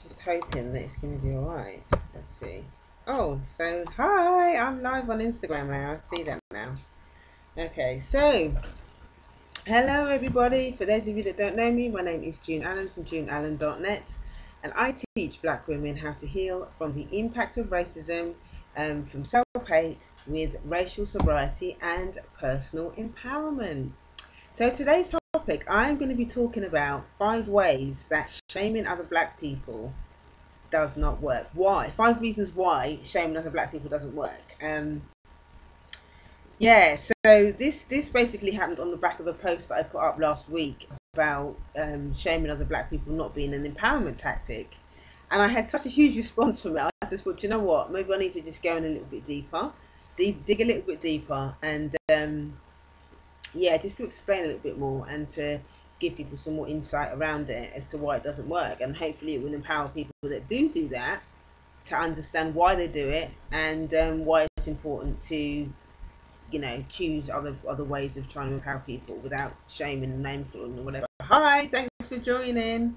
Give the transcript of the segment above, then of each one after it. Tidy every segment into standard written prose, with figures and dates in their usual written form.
Just hoping that it's going to be alright. Let's see. Oh, so hi, I'm live on Instagram now. I see that now. Okay, so hello everybody. For those of you that don't know me, my name is June Allen from juneallen.net, and I teach black women how to heal from the impact of racism, from self-hate with racial sobriety and personal empowerment. So today's topic, I'm going to be talking about 5 ways that shaming other black people does not work. Why? 5 reasons why shaming other black people doesn't work. Yeah, so this basically happened on the back of a post that I put up last week about shaming other black people not being an empowerment tactic, and I had such a huge response from it. I just thought, you know what, maybe I need to just go in a little bit deeper, dig a little bit deeper, and yeah, just to explain a little bit more and to give people some more insight around it as to why it doesn't work, and hopefully it will empower people that do that to understand why they do it, and why it's important to, you know, choose other ways of trying to empower people without shaming and name calling or whatever. Hi, thanks for joining.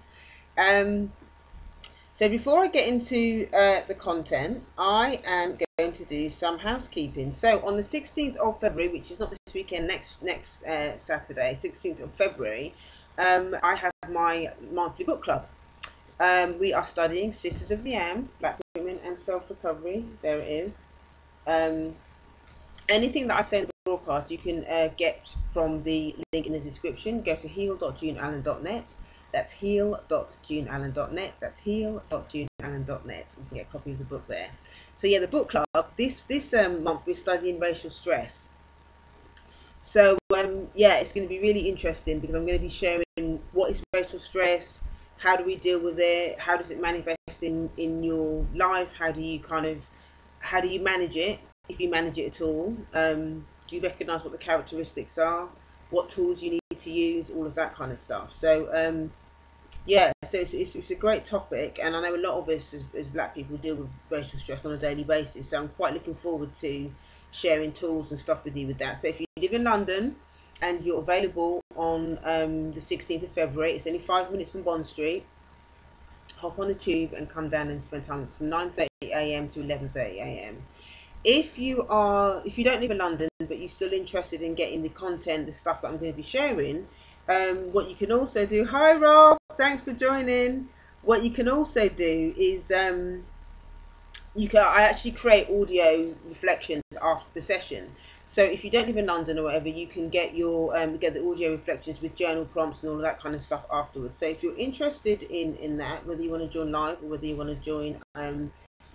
So before I get into the content, I am going to do some housekeeping. So on the 16th of February, which is not this weekend, next Saturday, 16th of February, I have my monthly book club. We are studying Sisters of the Am, Black Women and Self-Recovery. There it is. Anything that I say in the broadcast, you can get from the link in the description. Go to heal.juneallen.net. That's heal.juneallen.net. That's heal.juneallen.net. You can get a copy of the book there. So yeah, the book club. This month we're studying racial stress. So yeah, it's going to be really interesting because I'm going to be sharing what is racial stress, how do we deal with it, how does it manifest in your life, how do you manage it, if you manage it at all. Do you recognize what the characteristics are, what tools you need to use, all of that kind of stuff. So yeah, so it's a great topic, and I know a lot of us as black people deal with racial stress on a daily basis, so I'm quite looking forward to sharing tools and stuff with you with that. So if you live in London and you're available on the 16th of February, it's only 5 minutes from Bond Street. Hop on the tube and come down and spend time. It's from 9:30 a.m. to 11:30 a.m. If you don't live in London but you're still interested in getting the content, the stuff that I'm going to be sharing, what you can also do, hi Rob, thanks for joining. What you can also do is I actually create audio reflections after the session. So if you don't live in London or whatever, you can get your get the audio reflections with journal prompts and all of that kind of stuff afterwards. So if you're interested in that, whether you want to join live or whether you want to join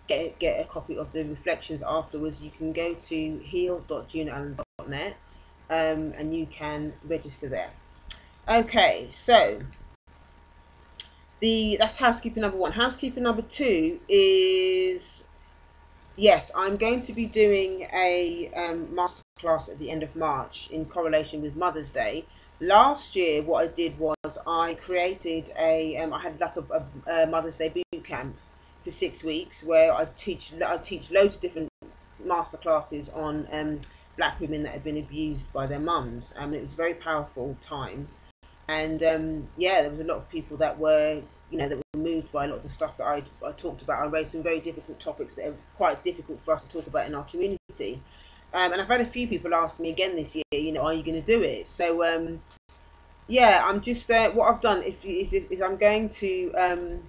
get a copy of the reflections afterwards, you can go to heal.juneallen.net and you can register there. Okay, so that's housekeeping number 1. Housekeeping number 2 is, yes, I'm going to be doing a masterclass at the end of March in correlation with Mother's Day. Last year, what I did was I created I had like a Mother's Day boot camp for 6 weeks where I teach loads of different masterclasses on black women that had been abused by their mums, and it was a very powerful time. And yeah, there was a lot of people that were, you know, that were moved by a lot of the stuff that I talked about. I raised some very difficult topics that are quite difficult for us to talk about in our community. And I've had a few people ask me again this year, you know, are you going to do it? So yeah, I'm just what I've done is I'm going to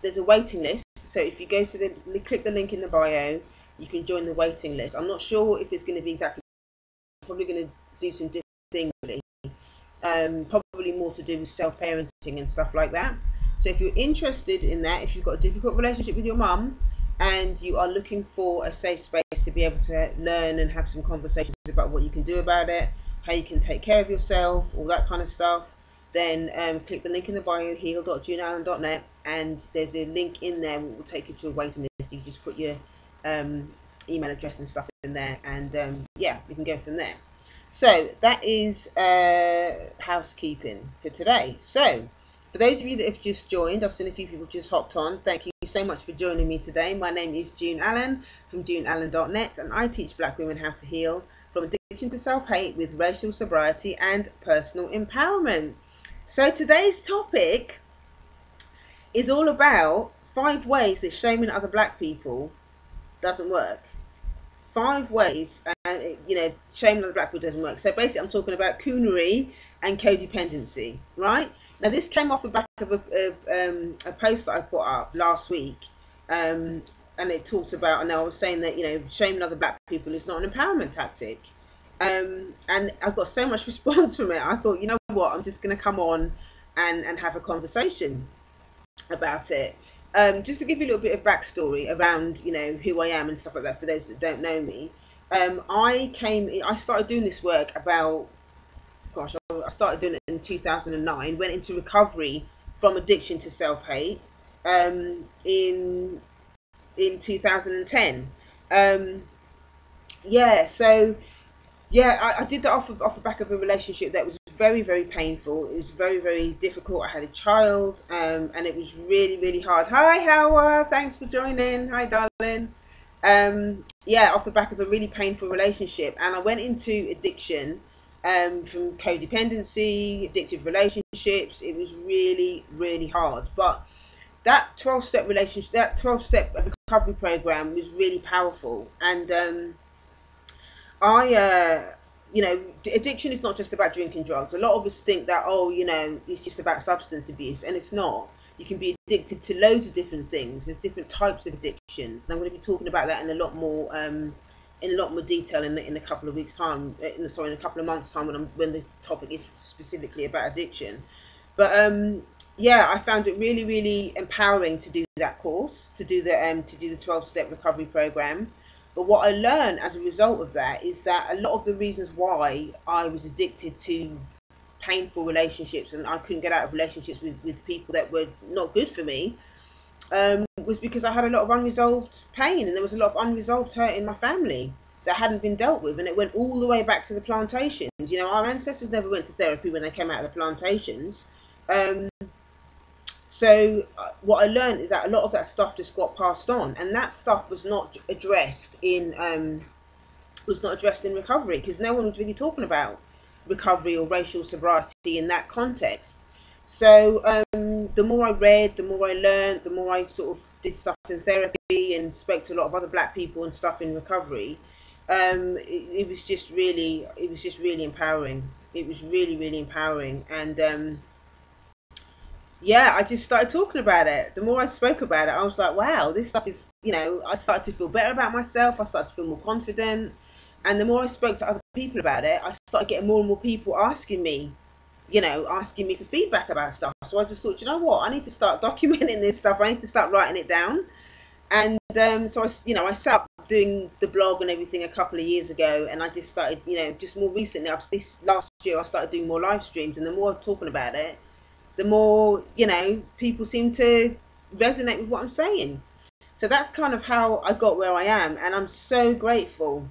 there's a waiting list. So if you go to click the link in the bio, you can join the waiting list. I'm not sure if it's going to be exactly. I'm probably going to do some different things. Probably more to do with self-parenting and stuff like that. So if you're interested in that, if you've got a difficult relationship with your mum and you are looking for a safe space to be able to learn and have some conversations about what you can do about it, how you can take care of yourself, all that kind of stuff, then click the link in the bio, heal.juneallen.net, and there's a link in there that will take you to a waiting list. You just put your email address and stuff in there, and yeah, we can go from there. So that is housekeeping for today. So for those of you that have just joined, I've seen a few people just hopped on. Thank you so much for joining me today. My name is June Allen from juneallen.net, and I teach black women how to heal from addiction to self-hate with racial sobriety and personal empowerment. So today's topic is all about 5 ways that shaming other black people doesn't work. 5 ways, and shaming other black people doesn't work. So basically, I'm talking about Coonery and codependency, right? Now, this came off the back of a post that I put up last week, and it talked about, and I was saying that shaming other black people is not an empowerment tactic, and I got so much response from it. I thought, you know what, I'm just going to come on and have a conversation about it. Just to give you a little bit of backstory around, who I am and stuff like that, for those that don't know me. I started doing this work about, gosh, I started doing it in 2009, went into recovery from addiction to self-hate in 2010. I did that off the back of a relationship that was very, very painful. It was very, very difficult. I had a child, and it was really, really hard. Hi, Howard. Thanks for joining. Hi, darling. Off the back of a really painful relationship, and I went into addiction from codependency, addictive relationships. It was really, really hard. But that 12-step relationship, that 12-step recovery program was really powerful, and addiction is not just about drinking drugs. A lot of us think that, it's just about substance abuse, and it's not. You can be addicted to loads of different things. There's different types of addictions, and I'm going to be talking about that in a lot more detail in a couple of weeks' time. In a couple of months' time, when the topic is specifically about addiction. But I found it really, really empowering to do that course, to do the 12-step recovery program. But what I learned as a result of that is that a lot of the reasons why I was addicted to painful relationships, and I couldn't get out of relationships with people that were not good for me, was because I had a lot of unresolved pain, and there was a lot of unresolved hurt in my family that hadn't been dealt with, and it went all the way back to the plantations. Our ancestors never went to therapy when they came out of the plantations. So what I learned is that a lot of that stuff just got passed on, and that stuff was not addressed in recovery, because no one was really talking about recovery or racial sobriety in that context. So the more I read, the more I learned, the more I sort of did stuff in therapy and spoke to a lot of other black people and stuff in recovery. It was just really empowering. It was really, really empowering, and I just started talking about it. The more I spoke about it, I was like, wow, this stuff is, I started to feel better about myself. I started to feel more confident. And the more I spoke to other people about it, I started getting more and more people asking me for feedback about stuff. So I just thought, you know what, I need to start documenting this stuff. I need to start writing it down. And so I set up doing the blog and everything a couple of years ago. And I just started, just more recently, this last year, I started doing more live streams. And the more I'm talking about it, the more, people seem to resonate with what I'm saying. So that's kind of how I got where I am, and I'm so grateful.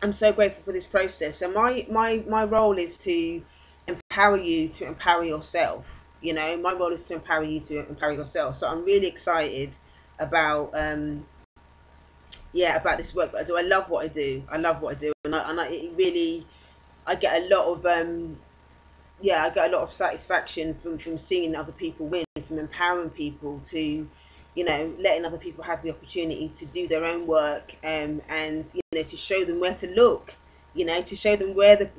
I'm so grateful for this process. So my role is to empower you to empower yourself. My role is to empower you to empower yourself. So I'm really excited about about this work that I do. I love what I do. I love what I do, and I get a lot of I get a lot of satisfaction from seeing other people win, from empowering people to, letting other people have the opportunity to do their own work, and to show them where to look, to show them where the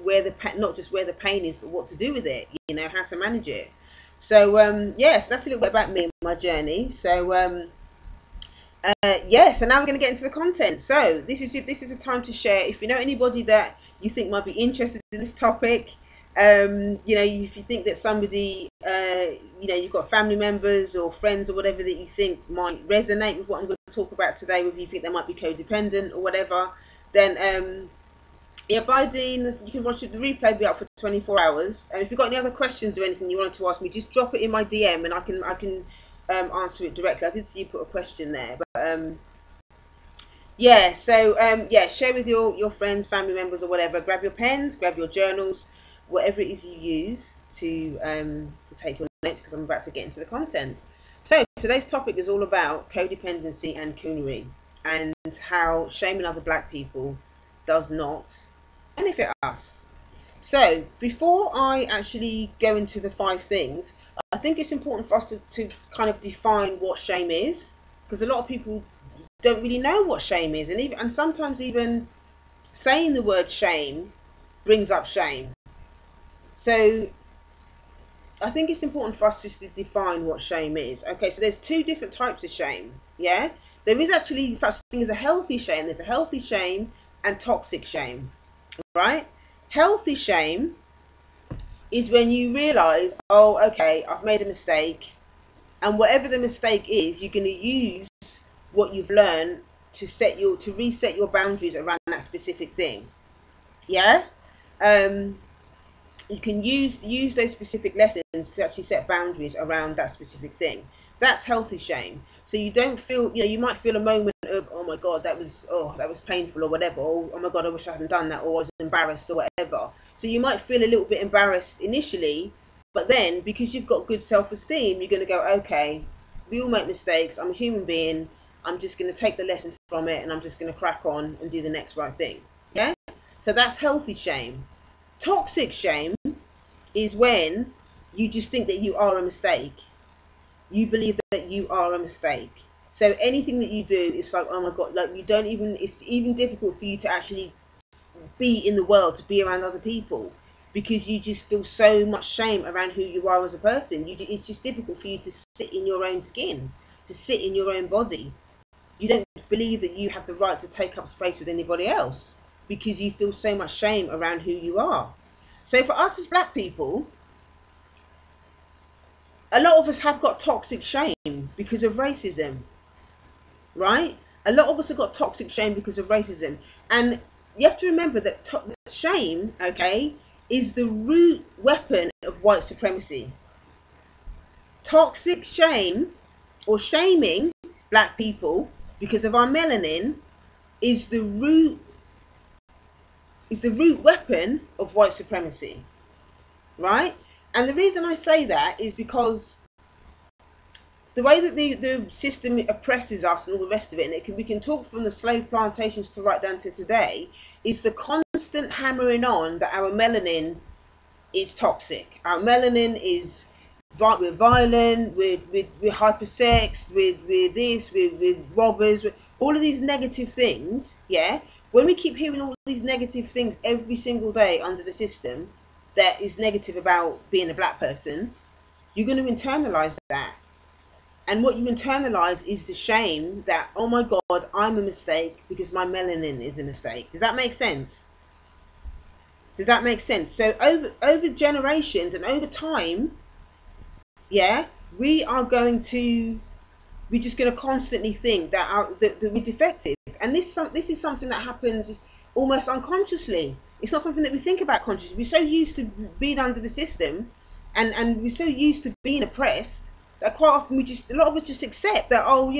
not just where the pain is, but what to do with it, how to manage it. So yes, that's a little bit about me and my journey. So so now we're going to get into the content. So this is a time to share. If you know anybody that you think might be interested in this topic, if you think that somebody, you've got family members or friends or whatever that you think might resonate with what I'm going to talk about today, whether you think they might be codependent or whatever, then by Dean, you can watch the replay, will be up for 24 hours. And if you've got any other questions or anything you wanted to ask me, just drop it in my DM and I can answer it directly. I did see you put a question there, but share with your friends, family members or whatever. Grab your pens, grab your journals, whatever it is you use to take your notes, because I'm about to get into the content. So today's topic is all about codependency and Coonery, and how shaming other black people does not benefit us. So before I actually go into the 5 things, I think it's important for us to kind of define what shame is, because a lot of people don't really know what shame is, and sometimes even saying the word shame brings up shame. So I think it's important for us just to define what shame is. Okay, so there's 2 different types of shame. Yeah, there is actually such thing as a healthy shame. There's a healthy shame and toxic shame, right? Healthy shame is when you realize, oh, okay, I've made a mistake, and whatever the mistake is, you're going to use what you've learned to reset your boundaries around that specific thing. Yeah, you can use those specific lessons to actually set boundaries around that specific thing. That's healthy shame. So you don't feel, you might feel a moment of, oh my god, that was painful, or whatever, or oh my god, I wish I hadn't done that, or I was embarrassed, or whatever. So you might feel a little bit embarrassed initially, but then because you've got good self-esteem, you're going to go, okay, we all make mistakes, I'm a human being, I'm just going to take the lesson from it, and I'm just going to crack on and do the next right thing. Yeah, so that's healthy shame. Toxic shame is when you just think that you are a mistake. You believe that you are a mistake. So anything that you do is like, oh my god, like you don't even, it's even difficult for you to actually be in the world, to be around other people, because you just feel so much shame around who you are as a person. It's just difficult for you to sit in your own skin, to sit in your own body. You don't believe that you have the right to take up space with anybody else because you feel so much shame around who you are. So for us as black people, a lot of us have got toxic shame because of racism, right? A lot of us have got toxic shame because of racism. And you have to remember that shame, okay, is the root weapon of white supremacy. Toxic shame, or shaming black people because of our melanin, is the root weapon of white supremacy, right? And the reason I say that is because the way that the system oppresses us and all the rest of it, and we can talk from the slave plantations to right down to today, is the constant hammering on that our melanin is toxic. Our melanin is, we're violent, we're hypersexed, we're this, we're robbers, all of these negative things. Yeah, when we keep hearing all these negative things every single day under the system that is negative about being a black person, you're going to internalize that. And what you internalize is the shame that, oh my god, I'm a mistake because my melanin is a mistake. Does that make sense? Does that make sense? So over generations and over time, yeah, we're just going to constantly think that that we're defective. And this is something that happens almost unconsciously. It's not something that we think about consciously. We're so used to being under the system, and we're so used to being oppressed, that quite often a lot of us just accept that, oh,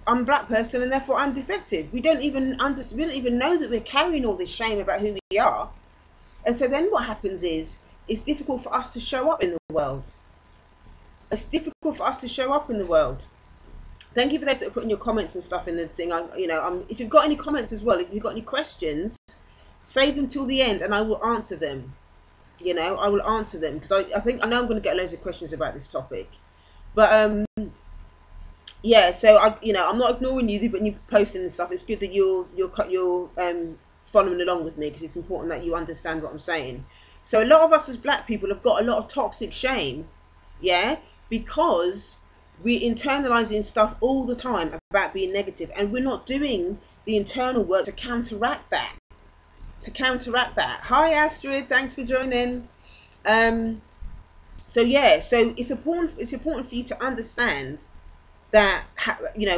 I'm a black person and therefore I'm defective. We don't even know that we're carrying all this shame about who we are. And so then what happens is, it's difficult for us to show up in the world. It's difficult for us to show up in the world. Thank you for those that are putting your comments and stuff in the thing. If you've got any comments as well, if you've got any questions, save them till the end and I will answer them. I will answer them, because I know I'm going to get loads of questions about this topic. But yeah, so I'm not ignoring you when you're posting and stuff. It's good that you're following along with me, because it's important that you understand what I'm saying. So a lot of us as black people have got a lot of toxic shame, yeah, because we're internalizing stuff all the time about being negative, and we're not doing the internal work to counteract that. Hi Astrid, thanks for joining. So yeah, so it's important for you to understand that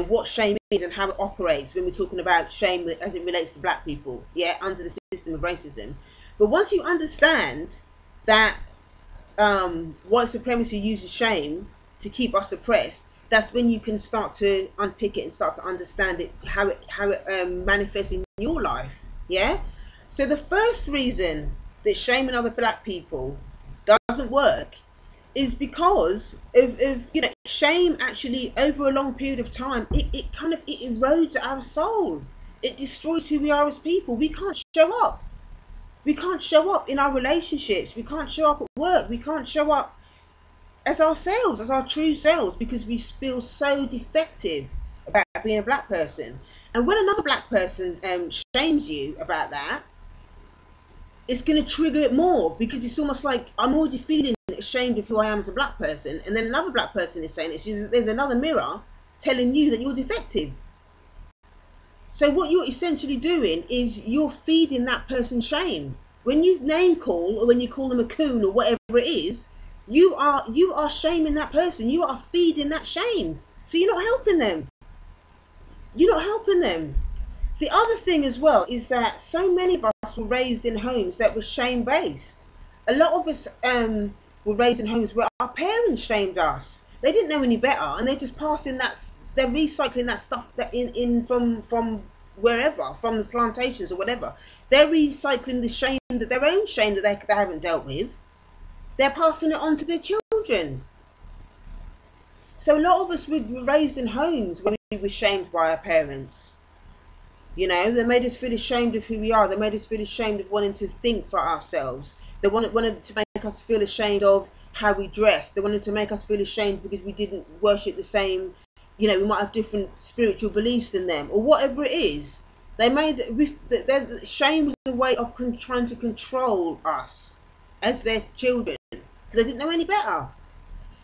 what shame is and how it operates when we're talking about shame as it relates to black people, yeah, under the system of racism. But once you understand that white supremacy uses shame to keep us oppressed, that's when you can start to unpick it and start to understand it, how it manifests in your life. Yeah. So the first reason that shaming other black people doesn't work is because of shame. Actually, over a long period of time, it erodes our soul. It destroys who we are as people. We can't show up. We can't show up in our relationships. We can't show up at work. We can't show up as ourselves, as our true selves, because we feel so defective about being a black person. And when another black person shames you about that, it's going to trigger it more, because it's almost like I'm already feeling ashamed of who I am as a black person, and then another black person is saying it. There's another mirror telling you that you're defective. So what you're essentially doing is you're feeding that person shame. When you name call, or when you call them a coon or whatever it is, you are shaming that person. You are feeding that shame. So you're not helping them. You're not helping them. The other thing as well is that so many of us were raised in homes that were shame-based. A lot of us were raised in homes where our parents shamed us. They didn't know any better, and they're just passing that. They're recycling that stuff that in from wherever, from the plantations or whatever. They're recycling the shame, that their own shame that they haven't dealt with. They're passing it on to their children. So a lot of us were raised in homes where we were shamed by our parents. You know, they made us feel ashamed of who we are. They made us feel ashamed of wanting to think for ourselves. They wanted to make us feel ashamed of how we dressed. They wanted to make us feel ashamed because we didn't worship the same, you know, we might have different spiritual beliefs than them, or whatever it is. They made shame was a way of trying to control us as their children, because they didn't know any better.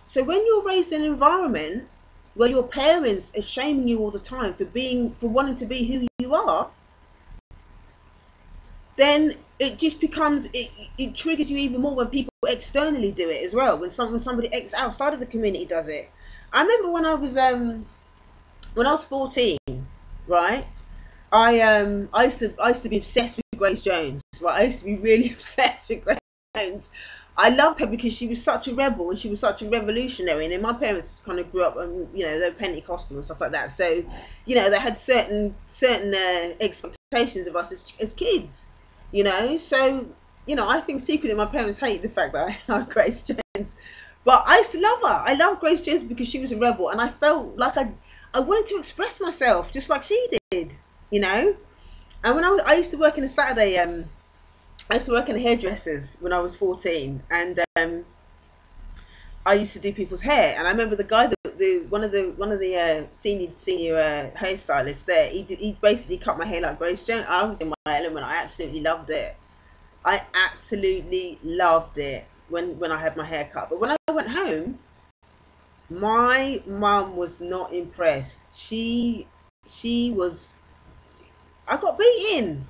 So when you're raised in an environment where your parents are shaming you all the time for wanting to be who you are, then it just becomes, it triggers you even more when people externally do it as well. When somebody outside of the community does it. I remember when I was 14, right? I used to be obsessed with Grace Jones. Right? I used to be really obsessed with Grace Jones. I loved her because she was such a rebel and she was such a revolutionary. And then my parents kind of grew up, you know, they were Pentecostal and stuff like that. So, you know, they had certain expectations of us as kids, you know. So, you know, I think secretly my parents hated the fact that I like Grace Jones. But I used to love her. I loved Grace Jones because she was a rebel, and I felt like I wanted to express myself just like she did, you know. And when I used to work in a Saturday, I used to work in hairdressers when I was 14, and I used to do people's hair. And I remember the guy, one of the senior hairstylists there. He basically cut my hair like Grace Jones. I was in my element. I absolutely loved it. I absolutely loved it when I had my hair cut. But when I went home, my mum was not impressed. She was. I got beaten.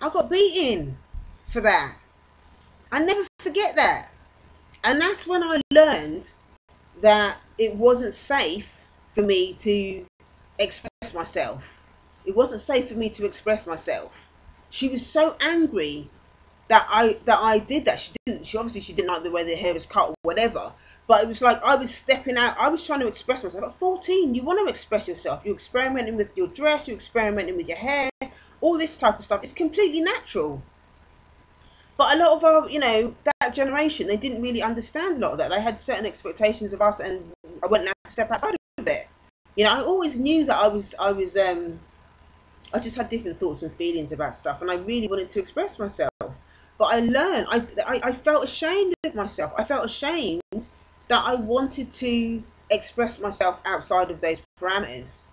I got beaten for that. I never forget that. And that's when I learned that it wasn't safe for me to express myself. It wasn't safe for me to express myself. She was so angry that I did that. She obviously didn't like the way the hair was cut or whatever. But it was like I was stepping out. I was trying to express myself. At 14, you want to express yourself. You're experimenting with your dress. You're experimenting with your hair. All this type of stuff. It's completely natural. But a lot of our, you know, that generation, they didn't really understand a lot of that. They had certain expectations of us, and I wouldn't have to step outside of it. You know, I always knew that I just had different thoughts and feelings about stuff, and I really wanted to express myself. But I learned, I felt ashamed of myself. I felt ashamed that I wanted to express myself outside of those parameters.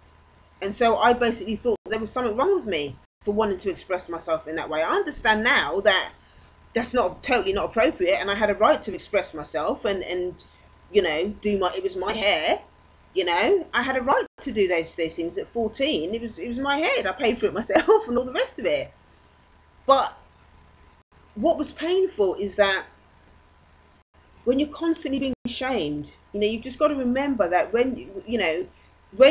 And so I basically thought there was something wrong with me for wanting to express myself in that way. I understand now that that's not totally not appropriate, and I had a right to express myself and you know, it was my hair, you know. I had a right to do those things at 14. It was my head. I paid for it myself and all the rest of it. But what was painful is that when you're constantly being shamed, you know, you've just got to remember that when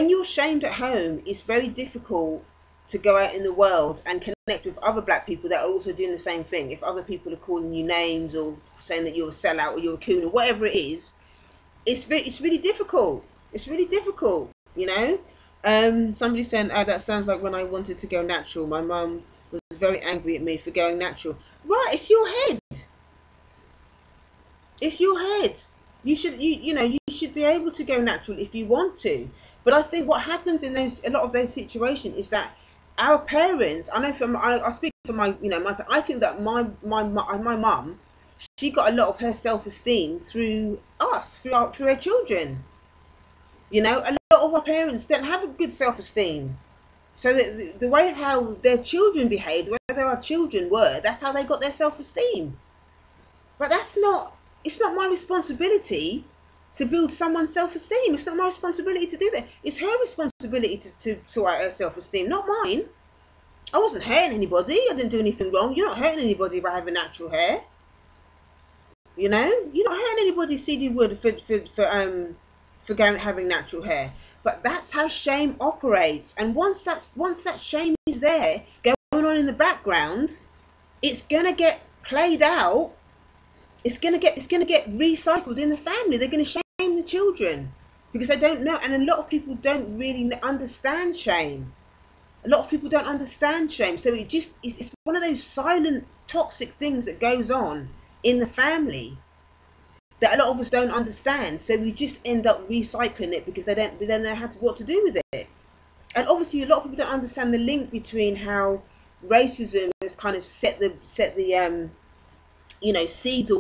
you're shamed at home, it's very difficult to go out in the world and connect with other black people that are also doing the same thing. If other people are calling you names or saying that you're a sellout or you're a coon or whatever it is, it's really difficult. It's really difficult, you know. Somebody saying, "Oh, that sounds like when I wanted to go natural. My mum was very angry at me for going natural." Right, it's your head. It's your head. You should be able to go natural if you want to. But I think what happens in a lot of those situations is that our parents, I know from, I speak for my, I think that my mum, she got a lot of her self-esteem through us, through her children. A lot of our parents don't have a good self-esteem. So the way how their children behaved, the way our children were, that's how they got their self-esteem. But it's not my responsibility to build someone's self-esteem. It's not my responsibility to do that. It's her responsibility to sort out her self-esteem, not mine. I wasn't hurting anybody. I didn't do anything wrong. You're not hurting anybody by having natural hair. You're not hurting anybody, CD Wood, for going having natural hair. But that's how shame operates. And once that shame is there, going on in the background, it's gonna get played out. It's gonna get recycled in the family. They're gonna shame the children because they don't know, and a lot of people don't really understand shame. A lot of people don't understand shame, so it's one of those silent toxic things that goes on in the family that a lot of us don't understand. So we just end up recycling it because they don't know what to do with it. And obviously, a lot of people don't understand the link between how racism has kind of set the seeds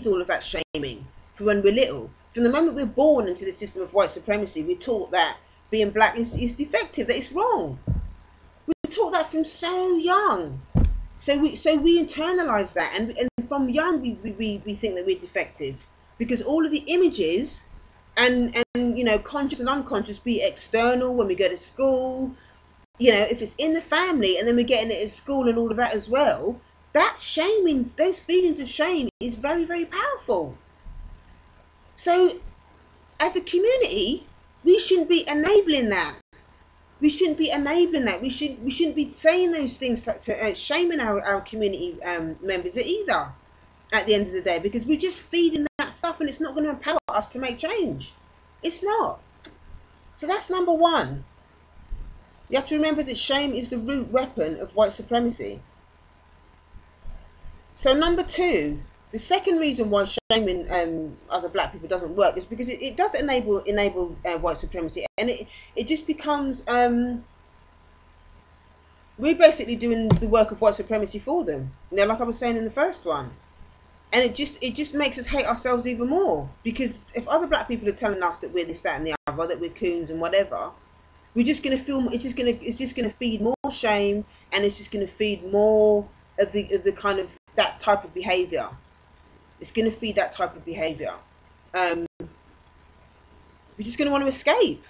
all of that shaming for when we're little. From the moment we're born into the system of white supremacy, we're taught that being black is defective, that it's wrong. We're taught that from so young. So we internalize that, and from young we think that we're defective because all of the images and conscious and unconscious, be it external when we go to school, if it's in the family and then we're getting it at school and all of that as well, that shaming, those feelings of shame is very, very powerful. So as a community, we shouldn't be enabling that. We shouldn't be enabling that. We shouldn't be saying those things like to shaming our community members either at the end of the day, because we're just feeding that stuff and it's not going to empower us to make change. It's not. So that's number one. You have to remember that shame is the root weapon of white supremacy. So number two, the second reason why shaming other black people doesn't work is because it does enable white supremacy, and it just becomes we're basically doing the work of white supremacy for them. Like I was saying in the first one, and it just makes us hate ourselves even more, because if other black people are telling us that we're this, that, and the other, that we're coons and whatever, we're just gonna feel it's just gonna feed more shame, and it's just gonna feed more of the kind of that type of behavior. It's going to feed that type of behavior. We're just going to want to escape.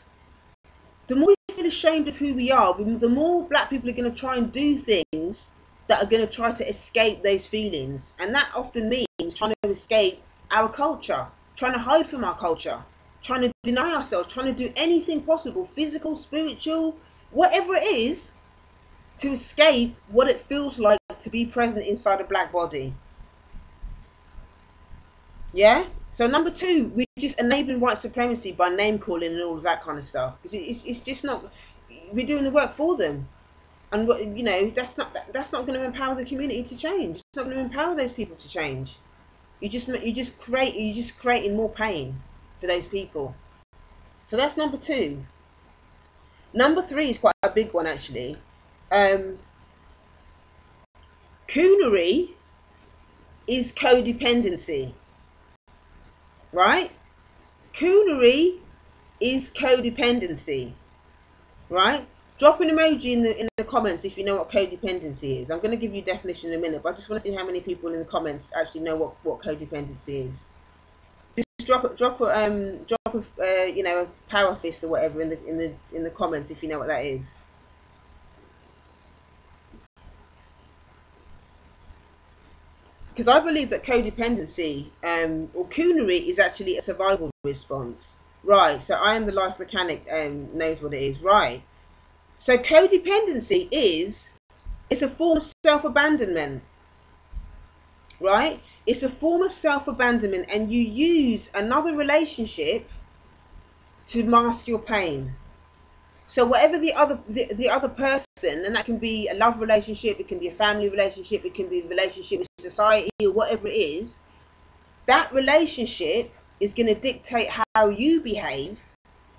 The more we feel ashamed of who we are, the more black people are going to try and do things that are going to try to escape those feelings. And that often means trying to escape our culture, trying to hide from our culture, trying to deny ourselves, trying to do anything possible, physical, spiritual, whatever it is, to escape what it feels like to be present inside a black body. Yeah. So number two, we're just enabling white supremacy by name calling and all of that kind of stuff. Because it's just not. We're doing the work for them, and that's not going to empower the community to change. It's not going to empower those people to change. You're just creating more pain for those people. So that's number two. Number three is quite a big one actually. Coonery is codependency. Right? Coonery is codependency. Right? Drop an emoji in the comments if you know what codependency is. I'm going to give you a definition in a minute, but I just want to see how many people in the comments actually know what codependency is. Just drop a power fist or whatever in the comments if you know what that is. Because I believe that codependency or Coonery is actually a survival response. Right, so I am the life mechanic knows what it is. Right. So codependency it's a form of self-abandonment. Right? It's a form of self-abandonment, and you use another relationship to mask your pain. So whatever the other person, and that can be a love relationship, it can be a family relationship, it can be a relationship with society or whatever it is, that relationship is going to dictate how you behave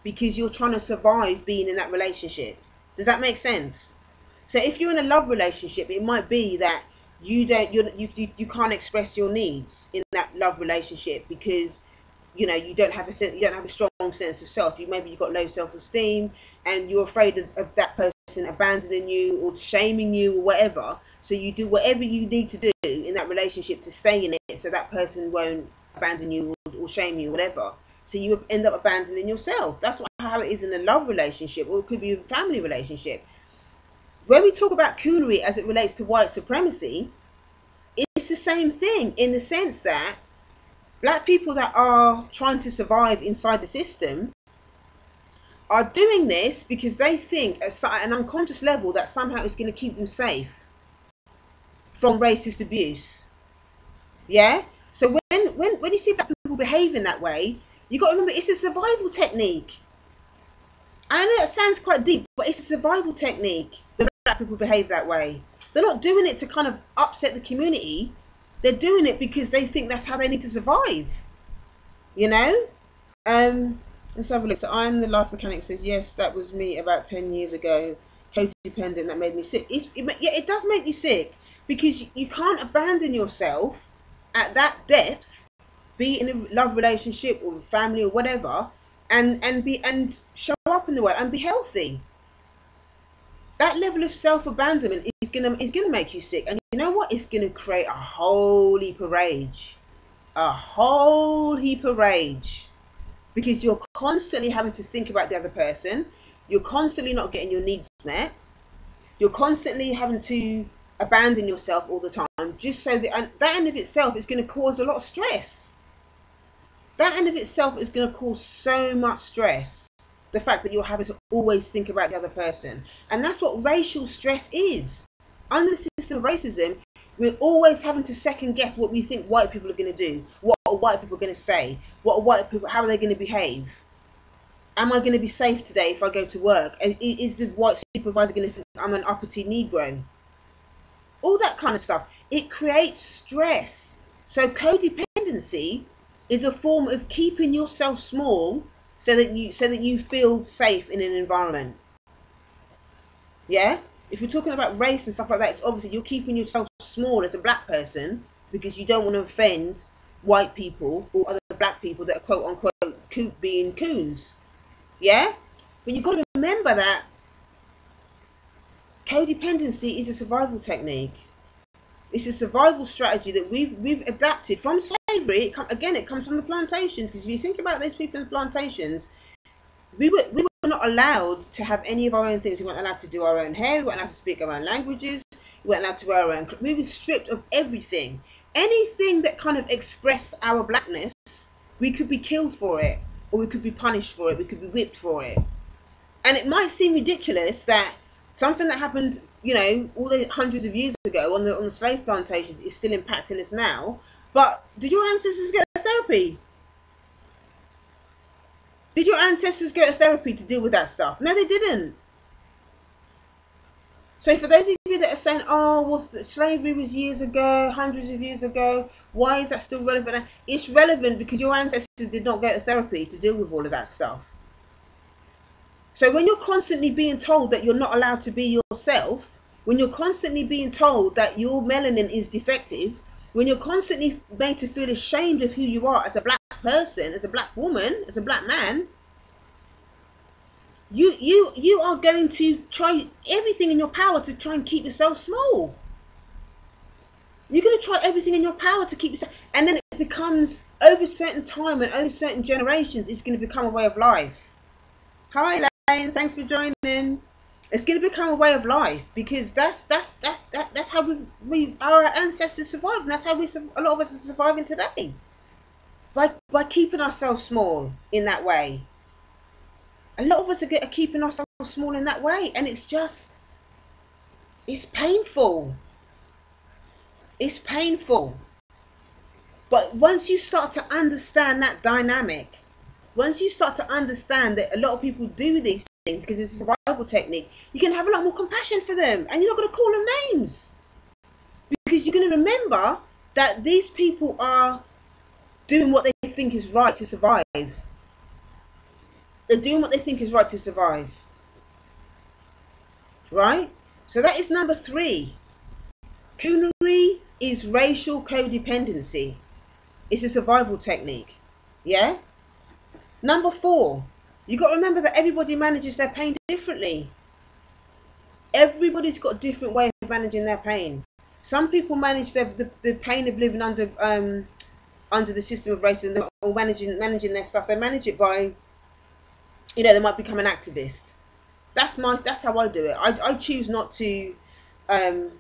because you're trying to survive being in that relationship. Does that make sense? So if you're in a love relationship, it might be that you can't express your needs in that love relationship because you don't have a strong sense of self. Maybe you've got low self-esteem and you're afraid of that person abandoning you or shaming you or whatever. So you do whatever you need to do in that relationship to stay in it so that person won't abandon you or shame you, whatever. So you end up abandoning yourself. That's how it is in a love relationship, or it could be a family relationship. When we talk about Coonery as it relates to white supremacy, it's the same thing in the sense that black people that are trying to survive inside the system are doing this because they think at an unconscious level that somehow it's going to keep them safe from racist abuse. Yeah? So when you see black people behaving that way, you got to remember it's a survival technique. And I know that sounds quite deep, but it's a survival technique when black people behave that way. They're not doing it to kind of upset the community. They're doing it because they think that's how they need to survive. You know? Let's have a look. So I'm the life mechanic says, yes, that was me about 10 years ago. Codependent, that made me sick. Yeah, it does make you sick because you can't abandon yourself at that depth, be in a love relationship or family or whatever, and show up in the world and be healthy. That level of self-abandonment is gonna make you sick. And you know what? It's gonna create a whole heap of rage. A whole heap of rage. Because you're constantly having to think about the other person. You're constantly not getting your needs met. You're constantly having to abandon yourself all the time. Just so that in of itself is going to cause a lot of stress. That in of itself is going to cause so much stress. The fact that you're having to always think about the other person. And that's what racial stress is. Under the system of racism, we're always having to second guess what we think white people are going to do. What are white people going to say? What are white people? How are they going to behave? Am I going to be safe today if I go to work? Is the white supervisor going to think I'm an uppity Negro? All that kind of stuff. It creates stress. So codependency is a form of keeping yourself small so that you feel safe in an environment. Yeah? If we're talking about race and stuff like that, it's obviously you're keeping yourself small as a black person because you don't want to offend white people or other black people that are quote unquote being coons. Yeah? But you've got to remember that codependency is a survival technique. It's a survival strategy that we've adapted from slavery. It comes from the plantations, because if you think about those people in the plantations, we were not allowed to have any of our own things. We weren't allowed to do our own hair. We weren't allowed to speak our own languages. We weren't allowed to wear our own. We were stripped of everything. Anything that kind of expressed our blackness, we could be killed for it, or we could be punished for it. We could be whipped for it. And it might seem ridiculous that something that happened, all the hundreds of years ago on the slave plantations is still impacting us now. But did your ancestors get therapy? Did your ancestors go to therapy to deal with that stuff? No, they didn't. So for those of you that are saying, oh, well, slavery was years ago, hundreds of years ago, why is that still relevant? It's relevant because your ancestors did not go to therapy to deal with all of that stuff. So when you're constantly being told that you're not allowed to be yourself, when you're constantly being told that your melanin is defective, when you're constantly made to feel ashamed of who you are as a black person, as a black woman, as a black man, you are going to try everything in your power to try and keep yourself small. You're going to try everything in your power to keep yourself, and then it becomes, over certain time and over certain generations, it's going to become a way of life. Hi Lane, thanks for joining. It's going to become a way of life because that's how our ancestors survived, and that's how a lot of us are surviving today, by keeping ourselves small in that way. A lot of us are keeping ourselves small in that way, and it's painful. It's painful. But once you start to understand that dynamic, once you start to understand that a lot of people do these things because it's a survival technique, you can have a lot more compassion for them, and you're not going to call them names, because you're going to remember that these people are doing what they think is right to survive. They're doing what they think is right to survive. Right? So that is number 3. Coonery is racial codependency. It's a survival technique. Yeah? Number 4, you got to remember that everybody manages their pain differently. Everybody's got a different way of managing their pain. Some people manage the pain of living under the system of racism, or managing their stuff. They manage it by, they might become an activist. That's how I do it. I choose not to, not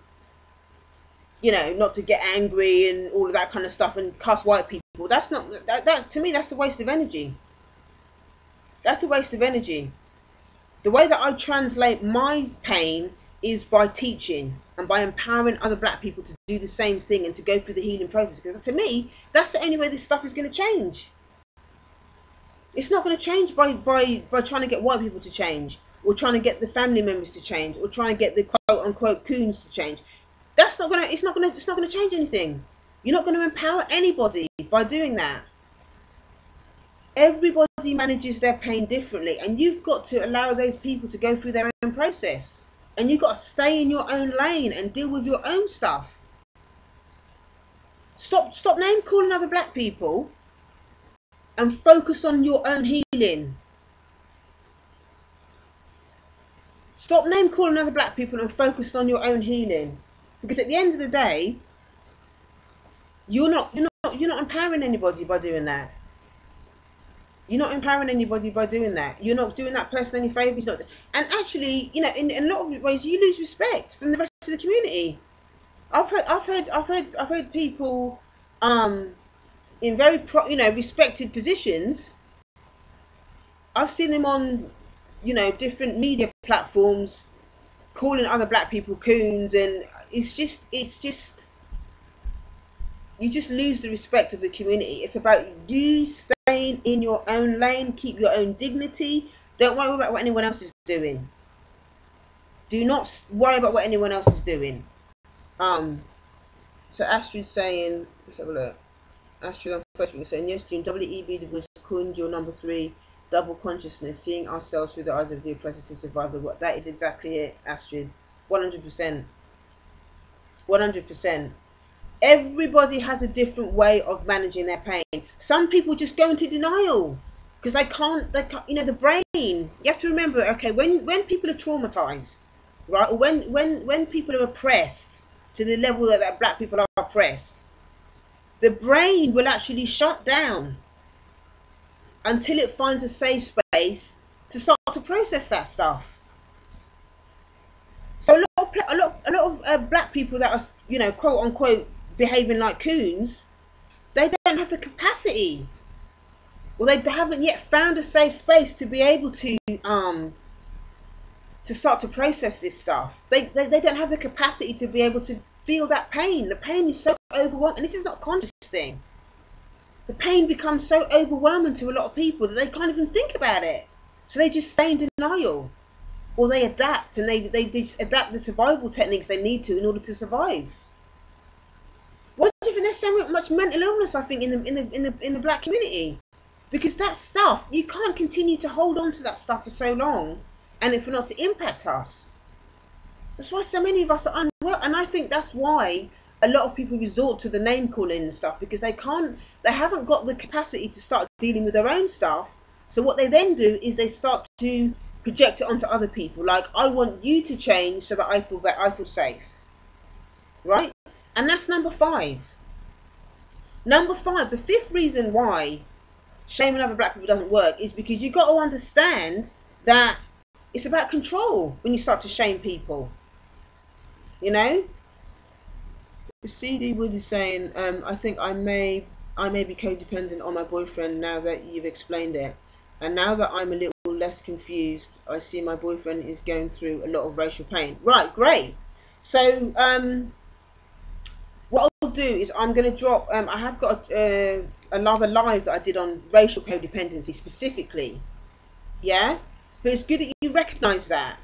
to get angry and all of that kind of stuff and cuss white people. That's not that to me. That's a waste of energy. That's a waste of energy. The way that I translate my pain is by teaching and by empowering other black people to do the same thing and to go through the healing process. Because to me, that's the only way this stuff is going to change. It's not going to change by trying to get white people to change, or trying to get the family members to change, or trying to get the quote unquote coons to change. It's not going to change anything. You're not going to empower anybody by doing that. Everybody manages their pain differently, and you've got to allow those people to go through their own process, and you've got to stay in your own lane and deal with your own stuff. Stop name calling other black people and focus on your own healing. Stop name calling other black people and focus on your own healing, because at the end of the day, you're not empowering anybody by doing that. You're not empowering anybody by doing that. You're not doing that person any favours. And actually, in a lot of ways, you lose respect from the rest of the community. I've heard people, in very respected positions. I've seen them on, different media platforms, calling other black people coons, and it's just you just lose the respect of the community. It's about you staying in your own lane, keep your own dignity. Don't worry about what anyone else is doing. Do not worry about what anyone else is doing. So Astrid's saying, let's have a look. Astrid on Facebook is saying, yes, June, WEB was coined your number 3, double consciousness, seeing ourselves through the eyes of the oppressor to survive the world. That is exactly it, Astrid. 100%. 100%. Everybody has a different way of managing their pain. Some people just go into denial because they can't, the brain, you have to remember, okay, when people are traumatized, right, or when people are oppressed to the level that black people are oppressed, the brain will actually shut down until it finds a safe space to start to process that stuff. So a lot of black people that are, quote unquote, behaving like coons, they don't have the capacity, or they haven't yet found a safe space to be able to start to process this stuff. They don't have the capacity to be able to feel that pain. The pain is so overwhelming, and this is not a conscious thing. The pain becomes so overwhelming to a lot of people that they can't even think about it. So they just stay in denial, or they adapt, and they just adapt the survival techniques they need to in order to survive. Why do you think there's so much mental illness, I think, in the black community? Because that stuff, you can't continue to hold on to that stuff for so long and it for not to impact us. That's why so many of us are unwell, and I think that's why a lot of people resort to the name calling and stuff, because they haven't got the capacity to start dealing with their own stuff. So what they then do is they start to project it onto other people, like, I want you to change so that I feel safe, right? And that's number 5. Number 5, the 5th reason why shaming other black people doesn't work is because you've got to understand that it's about control when you start to shame people. CD Wood is saying, I think I may be codependent on my boyfriend now that you've explained it. And now that I'm a little less confused, I see my boyfriend is going through a lot of racial pain. Right, great. So, what I'll do is I'm going to drop, I have got another live that I did on racial codependency specifically. Yeah? But it's good that you recognise that.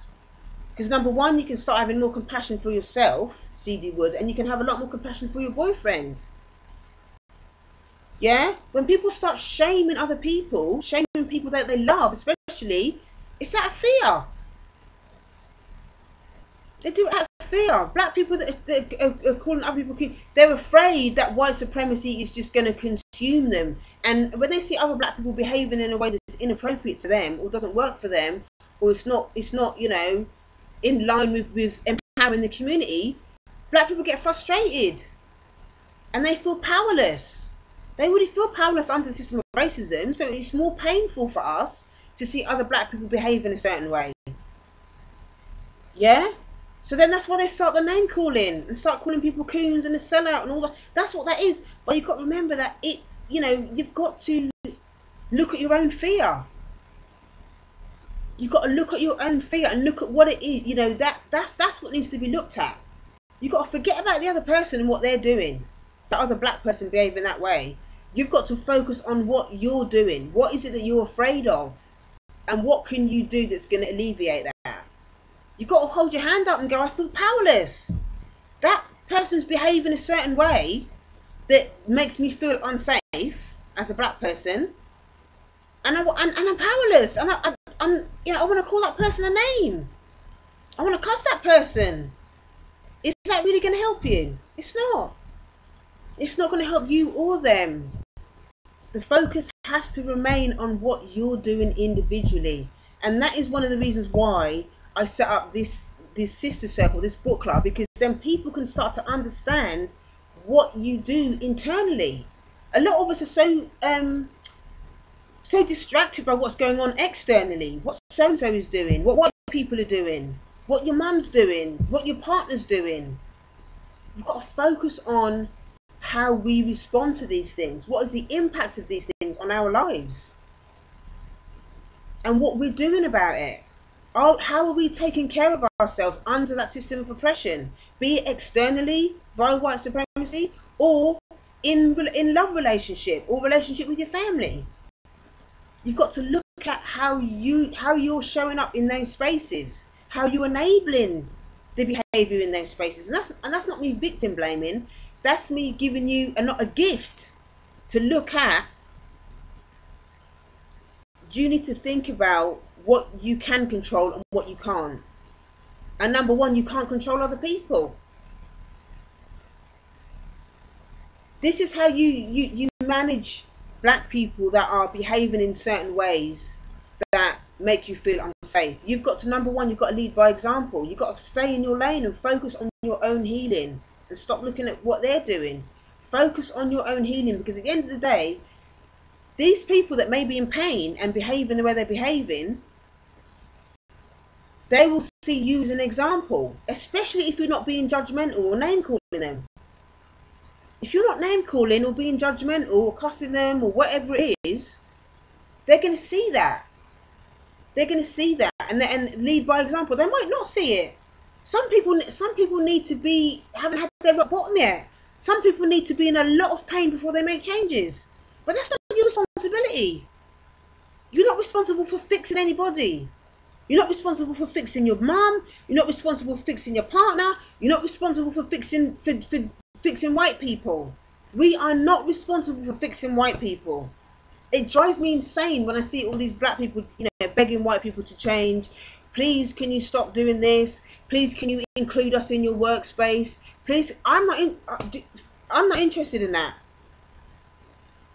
Because number 1, you can start having more compassion for yourself, CD Wood, and you can have a lot more compassion for your boyfriend. Yeah? When people start shaming other people, shaming people that they love especially, it's out of fear. They do it out of fear. Black people that are calling other people, they're afraid that white supremacy is just going to consume them. And when they see other black people behaving in a way that's inappropriate to them or doesn't work for them, or it's not, you know, in line with empowering the community, black people get frustrated and they feel powerless. They already feel powerless under the system of racism, so it's more painful for us to see other black people behave in a certain way. Yeah? So then that's why they start the name calling and start calling people coons and a sellout and all that. That's what that is. But you've got to remember that you know, you've got to look at your own fear. You've got to look at your own fear and look at what it is. You know, that's what needs to be looked at. You've got to forget about the other person and what they're doing. The other black person behaving that way. You've got to focus on what you're doing. What is it that you're afraid of? And what can you do that's going to alleviate that? You've got to hold your hand up and go, I feel powerless. That person's behaving a certain way that makes me feel unsafe as a black person. And I'm powerless. And I'm you know, I want to call that person a name. I want to cuss that person. Is that really going to help you? It's not. It's not going to help you or them. The focus has to remain on what you're doing individually. And that is one of the reasons why I set up this sister circle, this book club, because then people can start to understand what you do internally. A lot of us are so distracted by what's going on externally, what so-and-so is doing, what white people are doing, what your mum's doing, what your partner's doing. You've got to focus on how we respond to these things. What is the impact of these things on our lives? And what we're doing about it. How are we taking care of ourselves under that system of oppression? Be it externally, via white supremacy, or in love relationship, or relationship with your family. You've got to look at how you're showing up in those spaces, how you're enabling the behaviour in those spaces. And that's not me victim blaming. That's me giving you a gift to look at. You need to think about what you can control and what you can't. And number one, you can't control other people. This is how you manage black people that are behaving in certain ways that make you feel unsafe. You've got to, number one, you've got to lead by example. You've got to stay in your lane and focus on your own healing and stop looking at what they're doing. Focus on your own healing, because at the end of the day, these people that may be in pain and behaving the way they're behaving, they will see you as an example, especially if you're not being judgmental or name calling them. If you're not name calling or being judgmental or cussing them or whatever it is, they're going to see that. They're going to see that and lead by example. They might not see it. Some people need to haven't had their rock bottom yet. Some people need to be in a lot of pain before they make changes. But that's not your responsibility. You're not responsible for fixing anybody. You're not responsible for fixing your mum. You're not responsible for fixing your partner. You're not responsible for fixing white people. We are not responsible for fixing white people. It drives me insane when I see all these black people, you know, begging white people to change. Please, can you stop doing this? Please, can you include us in your workspace? Please, I'm not interested in that.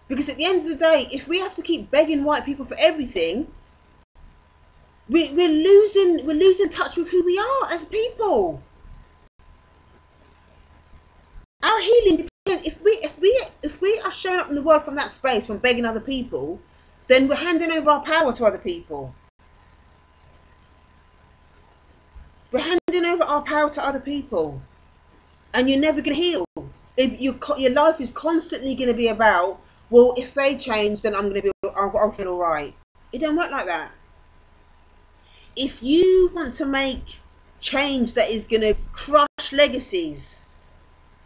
Because at the end of the day, if we have to keep begging white people for everything, we're losing touch with who we are as people. Our healing depends. If we are showing up in the world from that space, from begging other people, then we're handing over our power to other people. We're handing over our power to other people, and you're never going to heal. If your life is constantly going to be about, well, if they change, then I'll feel all right. It don't work like that. If you want to make change that is going to crush legacies,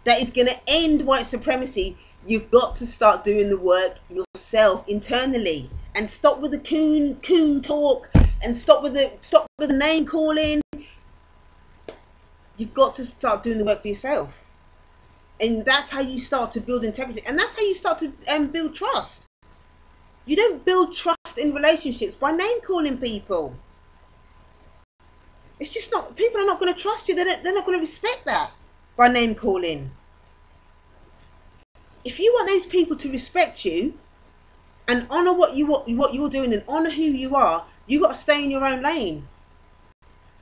that is going to end white supremacy, you've got to start doing the work yourself internally, and stop with the coon talk, and stop with the name calling. You've got to start doing the work for yourself. And that's how you start to build integrity. And that's how you start to build trust. You don't build trust in relationships by name calling people. It's just not, people are not going to trust you. They're not going to respect that by name calling. If you want those people to respect you and honor what you're doing and honor who you are, you got to stay in your own lane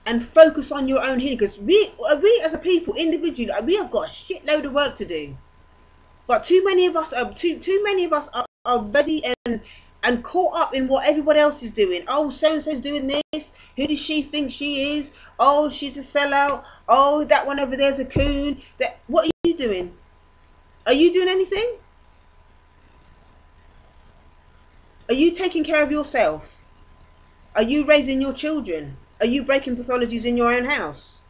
and focus on your own healing. Because we as a people, individually, we have got a shitload of work to do. But too many of us are ready and caught up in what everybody else is doing. Oh, so and so's doing this. Who does she think she is? Oh, she's a sellout. Oh, that one over there's a coon. What are you doing? Are you doing anything? Are you taking care of yourself? Are you raising your children? Are you breaking pathologies in your own house?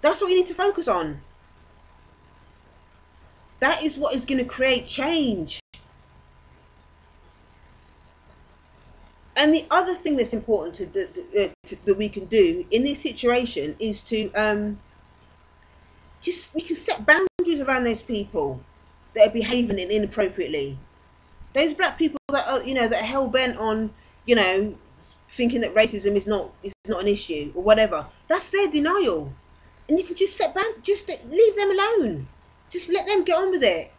That's what you need to focus on. That is what is going to create change. And the other thing that's important that we can do in this situation is to we can set boundaries around those people that are behaving inappropriately. Those black people that are, that are hell bent on, thinking that racism is not an issue or whatever. That's their denial, and you can just just leave them alone. Just let them get on with it.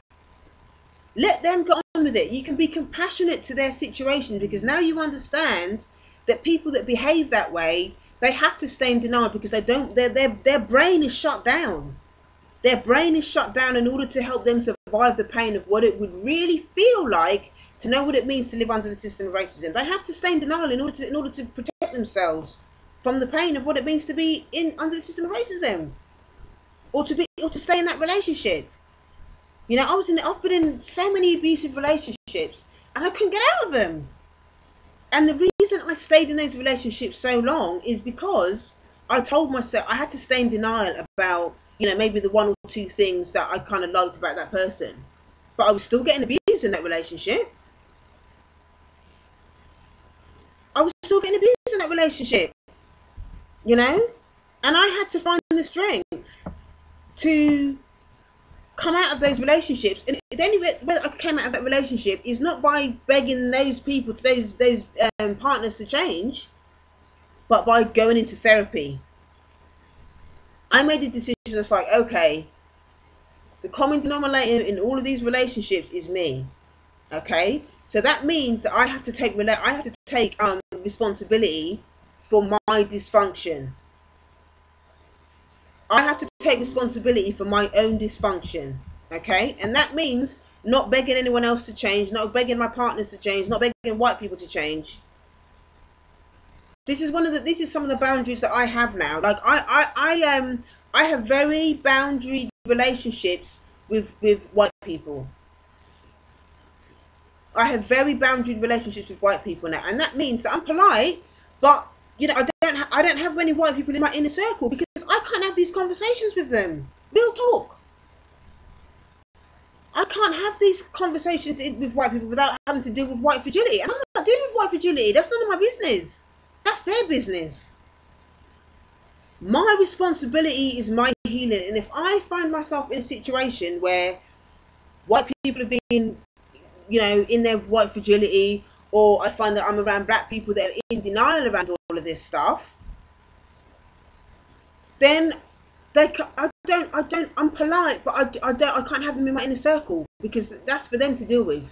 Let them get on with it. You can be compassionate to their situation, because now you understand that people that behave that way, they have to stay in denial because they don't. Their brain is shut down. Their brain is shut down in order to help them survive the pain of what it would really feel like to know what it means to live under the system of racism. They have to stay in denial in order to protect themselves from the pain of what it means to be under the system of racism, or to stay in that relationship. I've been in so many abusive relationships and I couldn't get out of them. And the reason I stayed in those relationships so long is because I told myself I had to stay in denial about, maybe the one or two things that I kind of liked about that person. But I was still getting abused in that relationship. I was still getting abused in that relationship, And I had to find the strength to come out of those relationships. And the only way I came out of that relationship is not by begging those people, those partners to change, but by going into therapy. I made a decision that's like, okay, the common denominator in all of these relationships is me. Okay, so that means that I have to take responsibility for my dysfunction. I have to take responsibility for my own dysfunction. Okay, and that means not begging anyone else to change, not begging my partners to change, not begging white people to change. This is some of the boundaries that I have now. Like I have very boundary relationships with white people. I have very boundary relationships with white people now, and that means that I'm polite, but I don't have any white people in my inner circle because I can't have these conversations with them. Real talk. I can't have these conversations with white people without having to deal with white fragility, and I'm not dealing with white fragility. That's none of my business. That's their business. My responsibility is my healing, and if I find myself in a situation where white people are being, in their white fragility, or I find that I'm around black people that are in denial around all of this stuff, then I'm polite, but I can't have them in my inner circle because that's for them to deal with,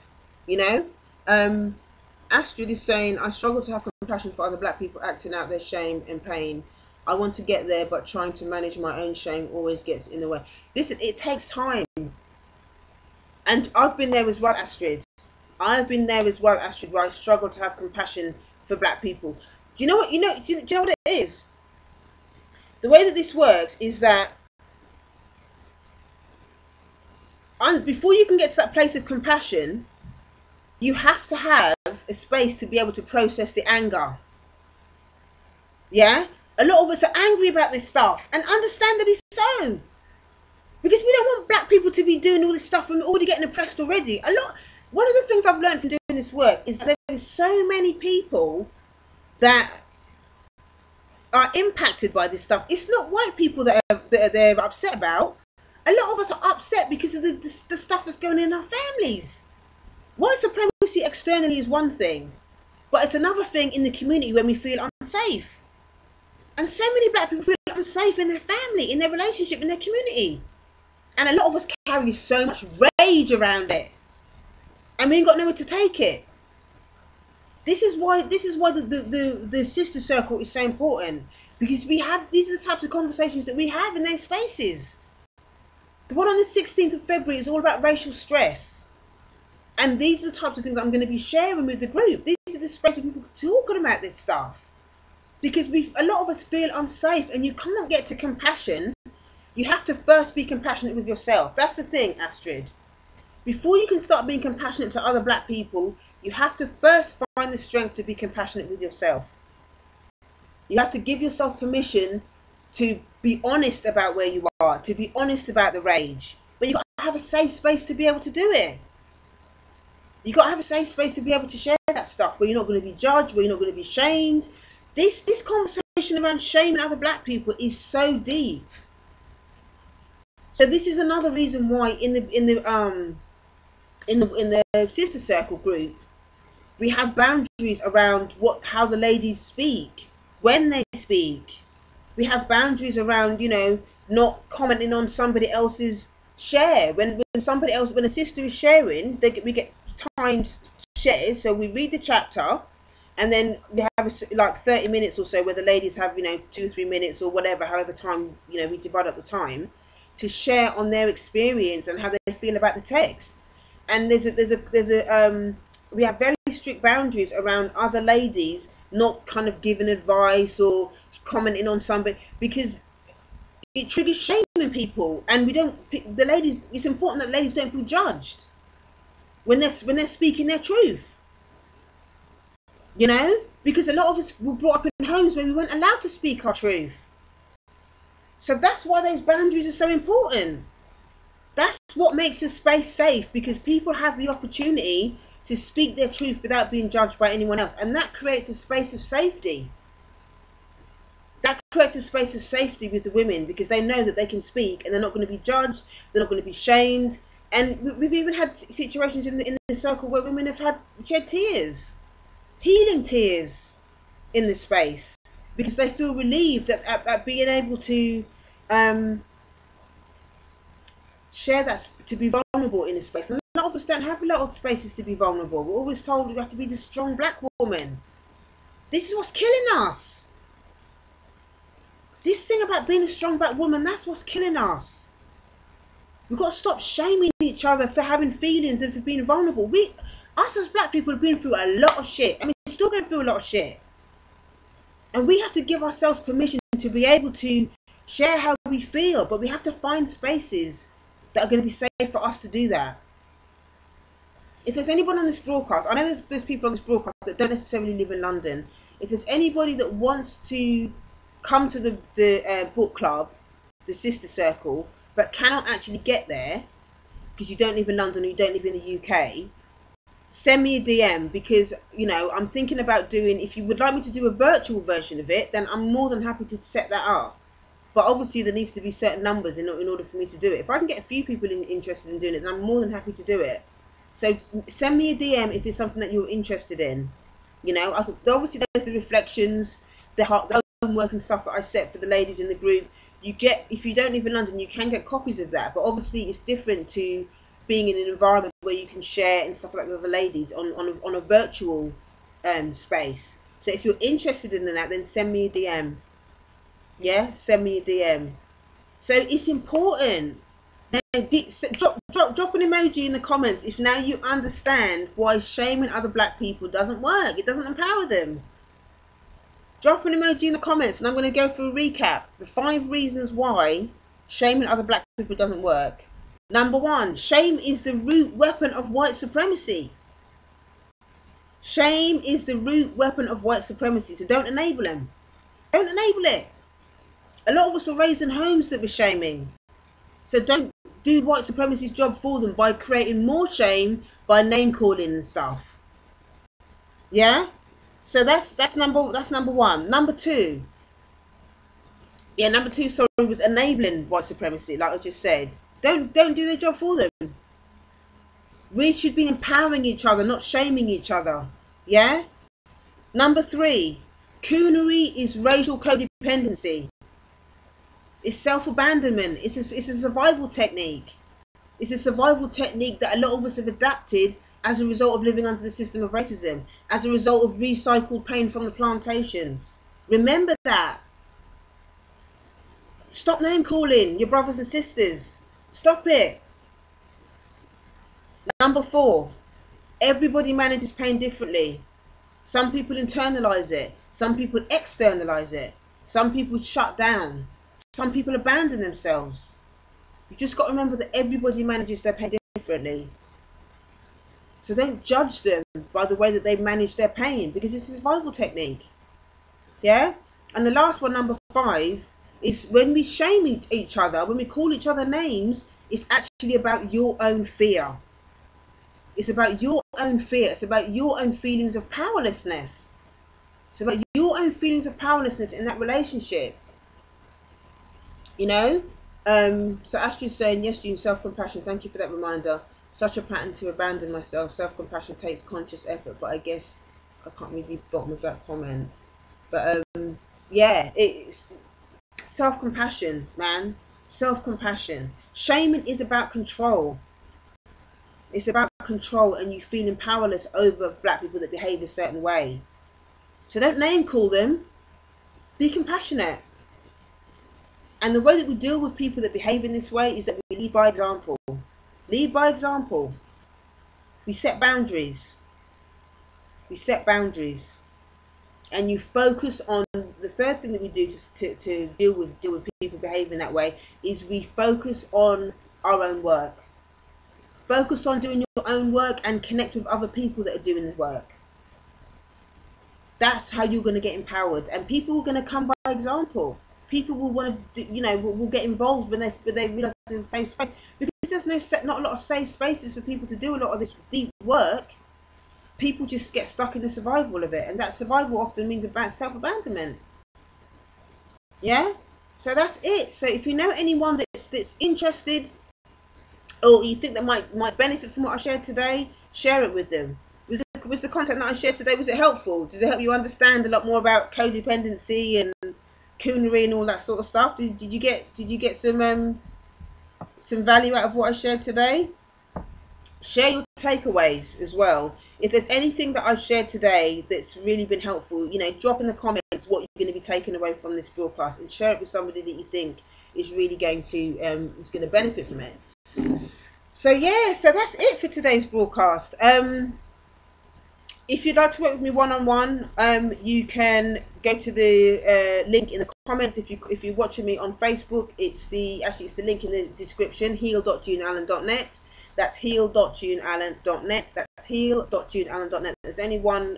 Astrid is saying, I struggle to have compassion for other black people acting out their shame and pain. I want to get there, but trying to manage my own shame always gets in the way. Listen, it takes time. And I've been there as well, Astrid. I've been there as well, Astrid, where I struggle to have compassion for black people. Do you know what? Do you know what it is? The way that this works is that before you can get to that place of compassion, you have to have a space to be able to process the anger. Yeah? A lot of us are angry about this stuff, and understandably so. Because we don't want black people to be doing all this stuff and we're already getting oppressed already. One of the things I've learned from doing this work is that there are so many people that are impacted by this stuff. It's not white people that they're upset about. A lot of us are upset because of the stuff that's going on in our families. White supremacy externally is one thing, but it's another thing in the community when we feel unsafe. And so many black people feel unsafe in their family, in their relationship, in their community. And a lot of us carry so much rage around it. And we ain't got nowhere to take it. This is why the sister circle is so important. Because these are the types of conversations that we have in those spaces. The one on the 16th of February is all about racial stress. And these are the types of things I'm going to be sharing with the group. These are the spaces where people talking about this stuff. Because a lot of us feel unsafe, and you cannot get to compassion. You have to first be compassionate with yourself. That's the thing, Astrid. Before you can start being compassionate to other black people, you have to first find the strength to be compassionate with yourself. You have to give yourself permission to be honest about where you are, to be honest about the rage. But you've got to have a safe space to be able to do it. You've got to have a safe space to be able to share that stuff, where you're not going to be judged, where you're not going to be shamed. This conversation around shaming other black people is so deep. So this is another reason why in the sister circle group, we have boundaries around how the ladies speak, when they speak. We have boundaries around, not commenting on somebody else's share. When a sister is sharing, we get timed shares. So we read the chapter, and then we have like 30 minutes or so where the ladies have 2 or 3 minutes or whatever, however time we divide up the time, to share on their experience and how they feel about the text. And we have very strict boundaries around other ladies not kind of giving advice or commenting on somebody, because it triggers shame in people. And it's important that ladies don't feel judged when they're speaking their truth. Because a lot of us were brought up in homes where we weren't allowed to speak our truth. So that's why those boundaries are so important. That's what makes a space safe, because people have the opportunity to speak their truth without being judged by anyone else. And that creates a space of safety. That creates a space of safety with the women, because they know that they can speak and they're not going to be judged, they're not going to be shamed. And we've even had situations in the circle where women have shed tears, healing tears in this space, because they feel relieved at being able to share that, to be vulnerable in a space. And a lot of us don't have a lot of spaces to be vulnerable. We're always told we have to be the strong black woman. This is what's killing us. This thing about being a strong black woman, that's what's killing us. We've got to stop shaming each other for having feelings and for being vulnerable. Us as black people have been through a lot of shit. I mean, we're still going through a lot of shit. And we have to give ourselves permission to be able to share how we feel. But we have to find spaces that are going to be safe for us to do that. If there's anyone on this broadcast, I know there's people on this broadcast that don't necessarily live in London. If there's anybody that wants to come to the book club, the sister circle, but cannot actually get there because you don't live in London or you don't live in the UK, send me a DM, because I'm thinking about doing, if you would like me to do a virtual version of it, then I'm more than happy to set that up. But obviously there needs to be certain numbers in order for me to do it. If I can get a few people interested in doing it, then I'm more than happy to do it. So send me a DM if it's something that you're interested in. Obviously there's the reflections, the homework and stuff that I set for the ladies in the group. If you don't live in London, you can get copies of that. But obviously it's different to being in an environment where you can share and stuff like that with the ladies on a virtual space. So if you're interested in that, then send me a DM. Yeah, send me a DM. So it's important. Now, drop an emoji in the comments if now you understand why shaming other black people doesn't work. It doesn't empower them. Drop an emoji in the comments, and I'm going to go through a recap. The 5 reasons why shaming other black people doesn't work. Number 1, shame is the root weapon of white supremacy. Shame is the root weapon of white supremacy. So don't enable them. Don't enable it. A lot of us were raised in homes that were shaming. So don't do white supremacy's job for them by creating more shame by name calling and stuff. Yeah? So that's number 1. Number 2. Yeah, number 2, sorry, was enabling white supremacy, like I just said. Don't do their job for them. We should be empowering each other, not shaming each other. Yeah? Number 3, Coonery is racial codependency. It's self-abandonment. It's a survival technique. It's a survival technique that a lot of us have adapted as a result of living under the system of racism, as a result of recycled pain from the plantations. Remember that. Stop name calling your brothers and sisters. Stop it. Number 4, everybody manages pain differently. Some people internalize it. Some people externalize it. Some people shut down. Some people abandon themselves. You just got to remember that everybody manages their pain differently. So don't judge them by the way that they manage their pain, because it's a survival technique. Yeah? And the last one, number 5, is when we shame each other, when we call each other names, it's actually about your own fear. It's about your own fear. It's about your own feelings of powerlessness. It's about your own feelings of powerlessness in that relationship. You know? So Astrid's saying, yes, June, self-compassion. Thank you for that reminder. Such a pattern to abandon myself. Self-compassion takes conscious effort, but I guess I can't read the bottom of that comment. But yeah, it's self-compassion, man. Self-compassion. Shaming is about control. It's about control and you feeling powerless over black people that behave a certain way. So don't name call them. Be compassionate. And the way that we deal with people that behave in this way is that we lead by example. Lead by example. We set boundaries. We set boundaries. And you focus on the third thing that we do to deal with people behaving that way is we focus on our own work. Focus on doing your own work and connect with other people that are doing the work. That's how you're going to get empowered, and people are going to come by example. People will want to, will get involved when they realize there's a safe space, because there's not a lot of safe spaces for people to do a lot of this deep work. People just get stuck in the survival of it, and that survival often means about self-abandonment. Yeah, so that's it. So if you know anyone that's interested, or you think that might benefit from what I shared today, share it with them. Was the content that I shared today, was it helpful? Does it help you understand a lot more about codependency and Coonery and all that sort of stuff? Did you get some value out of what I shared today? Share your takeaways as well. If there's anything that I've shared today that's really been helpful, drop in the comments what you're going to be taking away from this broadcast, and share it with somebody that you think is really going to benefit from it. So yeah, so that's it for today's broadcast. If you'd like to work with me one-on-one, you can go to the link in the comments. If you're watching me on Facebook, it's the link in the description, heal.juneallen.net. That's heal.juneallen.net. That's heal.juneallen.net. There's only one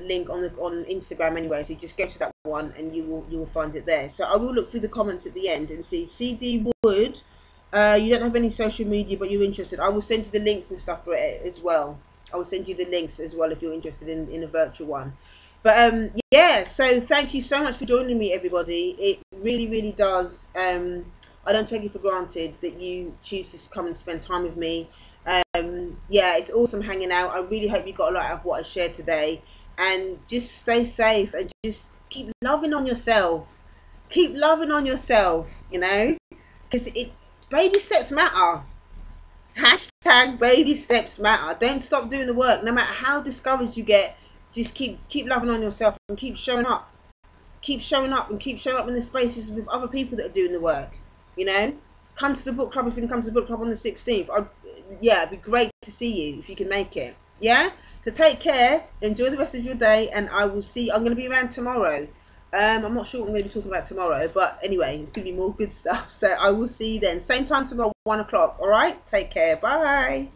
link on Instagram anyway, so you just go to that one and you will find it there. So I will look through the comments at the end and see. CD Wood, you don't have any social media but you're interested. I will send you the links and stuff for it as well. I will send you the links as well if you're interested in a virtual one. But yeah, so thank you so much for joining me, everybody. It really, really does. I don't take it for granted that you choose to come and spend time with me. Yeah, it's awesome hanging out. I really hope you got a lot out of what I shared today. And just stay safe and just keep loving on yourself. Keep loving on yourself, because baby steps matter. Hashtag baby steps matter. Don't stop doing the work. No matter how discouraged you get, just keep loving on yourself and keep showing up. Keep showing up and keep showing up in the spaces with other people that are doing the work. Come to the book club if you can come to the book club on the 16th. Yeah, it'd be great to see you if you can make it. Yeah? So take care. Enjoy the rest of your day, and I will see. I'm going to be around tomorrow. I'm not sure what I'm going to be talking about tomorrow, but anyway, it's going to be more good stuff. So I will see you then. Same time tomorrow, 1 o'clock. All right? Take care. Bye.